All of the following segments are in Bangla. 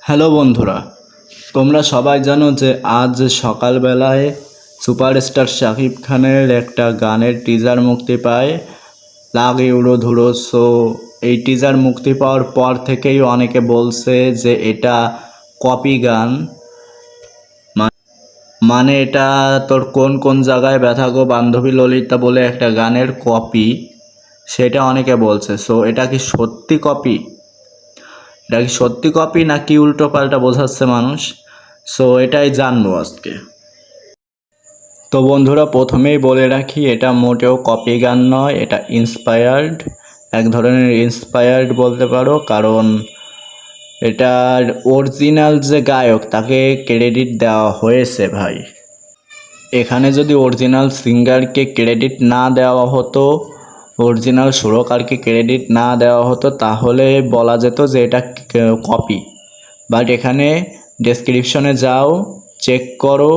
হ্যালো বন্ধুরা, তোমরা সবাই জানো যে আজ সকালবেলায় সুপারস্টার শাকিব খানের একটা গানের টিজার মুক্তি পায়, লাগে উড়ো ধুরো। সো এই টিজার মুক্তি পাওয়ার পর থেকেই অনেকে বলছে যে এটা কপি গান। মানে এটা তোর কোন কোন জায়গায় ব্যথা গো বান্ধবী ললিতা বলে একটা গানের কপি, সেটা অনেকে বলছে। সো এটা কি সত্যি কপি? এটা কি সত্যি কপি নাকি উল্টো পাল্টা বোঝাচ্ছে মানুষ? সো এটাই জানবো আজকে। তো বন্ধুরা, প্রথমেই বলে রাখি, এটা মোটেও কপি গান নয়, এটা ইন্সপায়ার্ড, এক ধরনের ইন্সপায়ার্ড বলতে পারো। কারণ এটার অরিজিনাল যে গায়ক তাকে ক্রেডিট দেওয়া হয়েছে ভাই। এখানে যদি অরিজিনাল সিঙ্গারকে ক্রেডিট না দেওয়া হতো, অরিজিনাল সুরকারকে ক্রেডিট না দেওয়া হতো, তাহলে বলা যেত যে এটা কপি। বাট এখানে ডেসক্রিপশনে যাও, চেক করো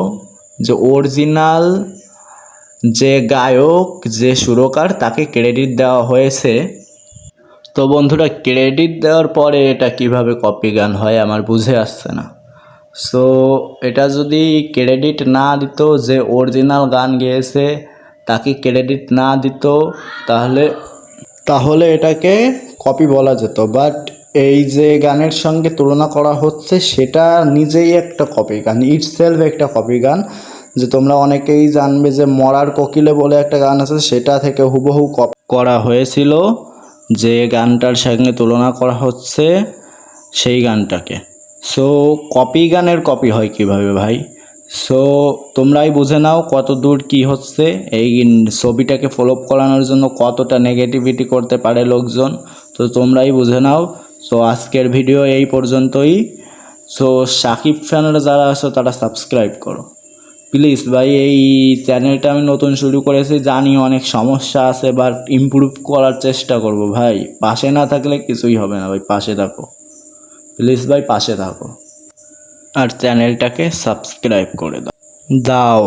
যে অরিজিনাল যে গায়ক, যে সুরকার, তাকে ক্রেডিট দেওয়া হয়েছে। তো বন্ধুরা, ক্রেডিট দেওয়ার পরে এটা কিভাবে কপি গান হয় আমার বুঝে আসছে না। সো এটা যদি ক্রেডিট না দিত, যে অরিজিনাল গান গেয়েছে তাকে ক্রেডিট না দিত, তাহলে এটাকে কপি বলা যেত। বাট এই যে গানের সঙ্গে তুলনা করা হচ্ছে সেটা নিজেই একটা কপি গান, ইটসেলফ একটা কপি গান। যে তোমরা অনেকেই জানবে যে মরার কোকিলে বলে একটা গান আছে, সেটা থেকে হুবহু কপি করা হয়েছিল, যে গানটার সঙ্গে তুলনা করা হচ্ছে সেই গানটাকে। সো কপি গানের কপি হয় কিভাবে ভাই? সো তোমরাই বুঝে নাও কত দূর কী হচ্ছে। এই ছবিটাকে ফলো করানোর জন্য কতটা নেগেটিভিটি করতে পারে লোকজন, তো তোমরাই বুঝে নাও। সো আজকের ভিডিও এই পর্যন্তই। সো শাকিব ফ্যানরা যারা আছো তারা সাবস্ক্রাইব করো প্লিজ ভাই। এই চ্যানেলটা আমি নতুন শুরু করেছি, জানি অনেক সমস্যা আছে, বাট ইমপ্রুভ করার চেষ্টা করব ভাই। পাশে না থাকলে কিছুই হবে না ভাই, পাশে থাকো প্লিজ ভাই, পাশে থাকো। আর চ্যানেলটাকে সাবস্ক্রাইব করে দাও।